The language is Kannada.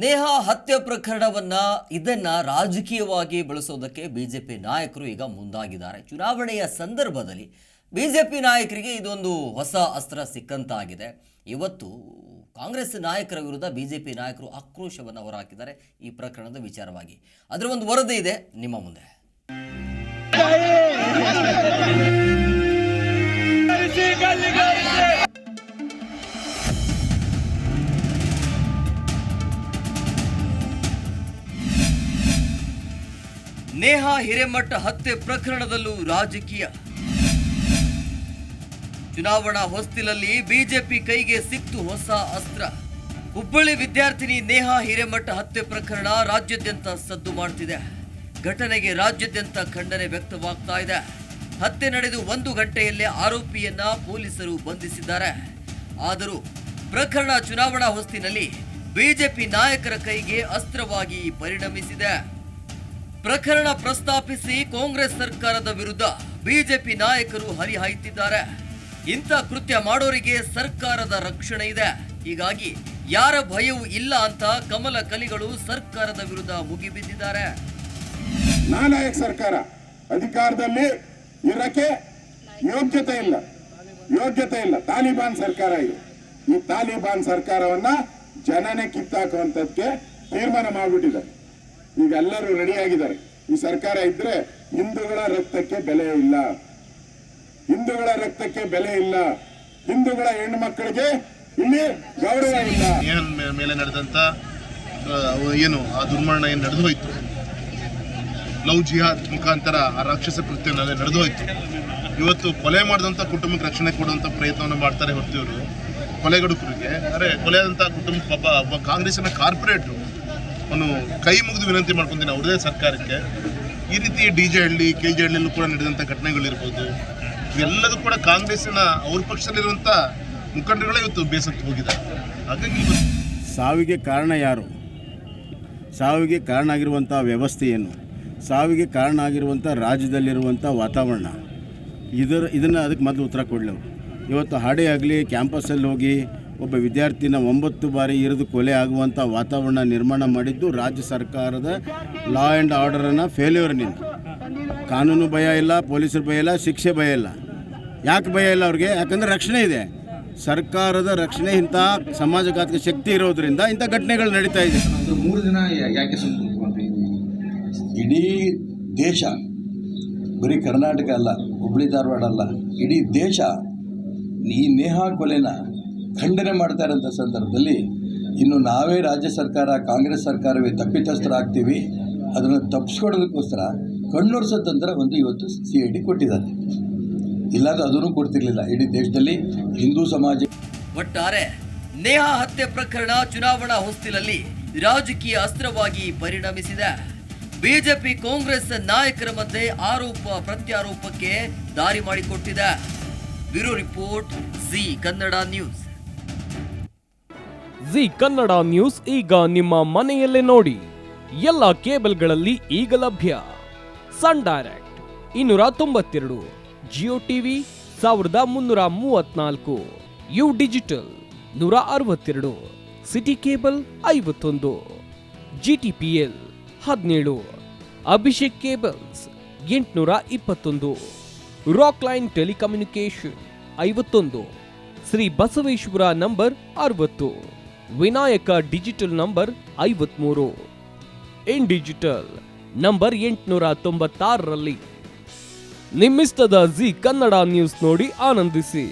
ನೇಹಾ ಹತ್ಯೆ ಪ್ರಕರಣವನ್ನ ಇದನ್ನ ರಾಜಕೀಯವಾಗಿ ಬಳಸೋದಕ್ಕೆ ಬಿಜೆಪಿ ನಾಯಕರು ಈಗ ಮುಂದಾಗಿದ್ದಾರೆ. ಚುನಾವಣೆಯ ಸಂದರ್ಭದಲ್ಲಿ ಬಿಜೆಪಿ ನಾಯಕರಿಗೆ ಇದೊಂದು ಹೊಸ ಅಸ್ತ್ರ ಸಿಕ್ಕಂತಾಗಿದೆ. ಇವತ್ತು ಕಾಂಗ್ರೆಸ್ ನಾಯಕರ ವಿರುದ್ಧ ಬಿಜೆಪಿ ನಾಯಕರು ಆಕ್ರೋಶವನ್ನು ಹೊರಹಾಕಿದ್ದಾರೆ ಈ ಪ್ರಕರಣದ ವಿಚಾರವಾಗಿ. ಅದರ ಒಂದು ವರದಿ ಇದೆ ನಿಮ್ಮ ಮುಂದೆ. ನೇಹಾ ಹಿರೇಮಠ ಹತ್ಯೆ ಪ್ರಕರಣದಲ್ಲೂ ರಾಜಕೀಯ. ಚುನಾವಣಾ ಹೊಸ್ತಿಲಲ್ಲಿ ಬಿಜೆಪಿ ಕೈಗೆ ಸಿಕ್ತು ಹೊಸ ಅಸ್ತ್ರ. ಹುಬ್ಬಳ್ಳಿ ವಿದ್ಯಾರ್ಥಿನಿ ನೇಹಾ ಹಿರೇಮಠ ಹತ್ಯೆ ಪ್ರಕರಣ ರಾಜ್ಯಾದ್ಯಂತ ಸದ್ದು ಮಾಡ್ತಿದೆ. ಘಟನೆಗೆ ರಾಜ್ಯಾದ್ಯಂತ ಖಂಡನೆ ವ್ಯಕ್ತವಾಗ್ತಾ ಇದೆ. ಹತ್ಯೆ ನಡೆದು 1 ಗಂಟೆಯಲ್ಲೇ ಆರೋಪಿಯನ್ನ ಪೊಲೀಸರು ಬಂಧಿಸಿದ್ದಾರೆ. ಆದರೂ ಪ್ರಕರಣ ಚುನಾವಣಾ ಹೊಸ್ತಿನಲ್ಲಿ ಬಿಜೆಪಿ ನಾಯಕರ ಕೈಗೆ ಅಸ್ತ್ರವಾಗಿ ಪರಿಣಮಿಸಿದೆ. ಪ್ರಕರಣ ಪ್ರಸ್ತಾಪಿಸಿ ಕಾಂಗ್ರೆಸ್ ಸರ್ಕಾರದ ವಿರುದ್ಧ ಬಿಜೆಪಿ ನಾಯಕರು ಹರಿಹಾಯ್ತಿದ್ದಾರೆ. ಇಂಥ ಕೃತ್ಯ ಮಾಡೋರಿಗೆ ಸರ್ಕಾರದ ರಕ್ಷಣೆ ಇದೆ, ಹೀಗಾಗಿ ಯಾರ ಭಯವೂ ಇಲ್ಲ ಅಂತ ಕಮಲ ಕಲಿಗಳು ಸರ್ಕಾರದ ವಿರುದ್ಧ ಮುಗಿಬಿದ್ದಿದ್ದಾರೆ. ನಾಲಾಯಕ ಸರ್ಕಾರ ಅಧಿಕಾರದಲ್ಲಿ ಇರಕ್ಕೆ ಯೋಗ್ಯತೆ ಇಲ್ಲ. ತಾಲಿಬಾನ್ ಸರ್ಕಾರ ಇದು. ಈ ತಾಲಿಬಾನ್ ಸರ್ಕಾರವನ್ನ ಜನನೇ ಕಿತ್ತಾಕುವಂತಕ್ಕೆ ತೀರ್ಮಾನ ಮಾಡಿಬಿಟ್ಟಿದ್ದಾರೆ. ಈಗ ಎಲ್ಲರೂ ರೆಡಿಯಾಗಿದ್ದಾರೆ. ಈ ಸರ್ಕಾರ ಇದ್ರೆ ಹಿಂದೂಗಳ ರಕ್ತಕ್ಕೆ ಬೆಲೆ ಇಲ್ಲ, ಹಿಂದೂಗಳ ಹೆಣ್ಣು ಮಕ್ಕಳಿಗೆ ಇಲ್ಲಿ ಗೌರವ ಇಲ್ಲ. ಮೇಲೆ ನಡೆದಂತ ಏನು ಆ ದುರ್ಮರಣ ಏನು ನಡೆದು ಹೋಯ್ತು, ಲವ್ ಜಿಹಾದ್ ಮುಖಾಂತರ ಆ ರಾಕ್ಷಸ ಕೃತ್ಯ ನಡೆದು ಹೋಯ್ತು. ಇವತ್ತು ಕೊಲೆ ಮಾಡಿದಂಥ ಕುಟುಂಬಕ್ಕೆ ರಕ್ಷಣೆ ಕೊಡುವಂಥ ಪ್ರಯತ್ನವನ್ನು ಮಾಡ್ತಾರೆ ಹೊರತು ಇವರು ಕೊಲೆಗಡುಕರಿಗೆ ಕೊಲೆ ಆದಂಥ ಕುಟುಂಬ ಒಬ್ಬ ಕಾಂಗ್ರೆಸ್ಸಿನ ಕಾರ್ಪೊರೇಟ್ರು ಅವನು ಕೈ ಮುಗಿದು ವಿನಂತಿ ಮಾಡ್ಕೊಂತೀನಿ ಅವ್ರದೇ ಸರ್ಕಾರಕ್ಕೆ. ಈ ರೀತಿ DJ ಹಳ್ಳಿ KG ಹಳ್ಳಿಯಲ್ಲೂ ಕೂಡ ನಡೆದಂಥ ಘಟನೆಗಳಿರ್ಬೋದು, ಇವೆಲ್ಲದೂ ಕೂಡ ಕಾಂಗ್ರೆಸ್ಸಿನ ಅವ್ರ ಪಕ್ಷದಲ್ಲಿರುವಂಥ ಮುಖಂಡರುಗಳೇ ಇವತ್ತು ಬೇಸತ್ತು ಹೋಗಿದ್ದಾರೆ. ಹಾಗಾಗಿ ಸಾವಿಗೆ ಕಾರಣ ಯಾರು, ಸಾವಿಗೆ ಕಾರಣ ಆಗಿರುವಂಥ ವ್ಯವಸ್ಥೆ ಏನು, ಸಾವಿಗೆ ಕಾರಣ ಆಗಿರುವಂಥ ರಾಜ್ಯದಲ್ಲಿರುವಂಥ ವಾತಾವರಣ, ಇದನ್ನು ಅದಕ್ಕೆ ಮೊದಲು ಉತ್ತರ ಕೊಡಲಿ. ಇವತ್ತು ಹಾಡೇ ಆಗಲಿ ಕ್ಯಾಂಪಸ್ಸಲ್ಲಿ ಹೋಗಿ ಒಬ್ಬ ವಿದ್ಯಾರ್ಥಿನ 9 ಬಾರಿ ಇರಿದು ಕೊಲೆ ಆಗುವಂಥ ವಾತಾವರಣ ನಿರ್ಮಾಣ ಮಾಡಿದ್ದು ರಾಜ್ಯ ಸರ್ಕಾರದ ಲಾ ಆ್ಯಂಡ್ ಆರ್ಡರನ್ನು ಫೇಲ್ಯೂರ್ನಿಂದ. ಕಾನೂನು ಭಯ ಇಲ್ಲ, ಪೊಲೀಸರ ಭಯ ಇಲ್ಲ, ಶಿಕ್ಷೆ ಭಯ ಇಲ್ಲ. ಯಾಕೆ ಭಯ ಇಲ್ಲ ಅವ್ರಿಗೆ? ಯಾಕಂದರೆ ರಕ್ಷಣೆ ಇದೆ. ಸರ್ಕಾರದ ರಕ್ಷಣೆ ಇಂಥ ಸಮಾಜಘಾತಕ ಶಕ್ತಿ ಇರೋದ್ರಿಂದ ಇಂಥ ಘಟನೆಗಳು ನಡೀತಾ ಇದೆ. 3 ದಿನ ಯಾಕೆ ಇಡೀ ದೇಶ, ಬರೀ ಕರ್ನಾಟಕ ಅಲ್ಲ, ಹುಬ್ಬಳ್ಳಿ ಧಾರವಾಡ ಅಲ್ಲ, ಇಡೀ ದೇಶ ಈ ನೇಹಾ ಕೊಲೆನ ಖಂಡನೆ ಮಾಡ್ತಾ ಇರೋಂಥ ಸಂದರ್ಭದಲ್ಲಿ ಇನ್ನು ನಾವೇ ರಾಜ್ಯ ಸರ್ಕಾರ, ಕಾಂಗ್ರೆಸ್ ಸರ್ಕಾರವೇ ತಪ್ಪಿತಸ್ಥರಾಗ್ತೀವಿ. ಅದನ್ನು ತಪ್ಪಿಸ್ಕೊಡೋದಕ್ಕೋಸ್ಕರ ಕಣ್ಣೊರೆಸೋ ತಂತ್ರ ಒಂದು ಇವತ್ತು CID ಕೊಟ್ಟಿದ್ದಾರೆ. ಇಲ್ಲಾಂದ್ರೆ ಅದನ್ನು ಕೊಡ್ತಿರ್ಲಿಲ್ಲ. ಇಡೀ ದೇಶದಲ್ಲಿ ಹಿಂದೂ ಸಮಾಜ. ಒಟ್ಟಾರೆ ನೇಹಾ ಹತ್ಯೆ ಪ್ರಕರಣ ಚುನಾವಣಾ ಹೊಸ್ತಿಲಲ್ಲಿ ರಾಜಕೀಯ ಅಸ್ತ್ರವಾಗಿ ಪರಿಣಮಿಸಿದೆ. ಬಿಜೆಪಿ ಕಾಂಗ್ರೆಸ್ ನಾಯಕರ ಮಧ್ಯೆ ಆರೋಪ ಪ್ರತ್ಯಾರೋಪಕ್ಕೆ ದಾರಿ ಮಾಡಿಕೊಟ್ಟಿದೆ. Bureau report, Zee Kannada news. Zee Kannada news ಈಗ ನಿಮ್ಮ ಮನೆಯಲ್ಲೇ ನೋಡಿ. ಎಲ್ಲ ಕೇಬಲ್ಗಳಲ್ಲಿ ಈಗ ಲಭ್ಯ. Sun Direct 292, Jio TV 1334, U digital 162, city cable 51, GTPL 17, Abhishek cables 821, rock line telecommunication 51, Shri Basaveshwara number 60, Vinayaka digital number 53, in digital number 896ರಲ್ಲಿ. ನಿಮ್ಮಿಸ್ತದ ಜಿ ಕನ್ನಡ ನ್ಯೂಸ್ ನೋಡಿ ಆನಂದಿಸಿ.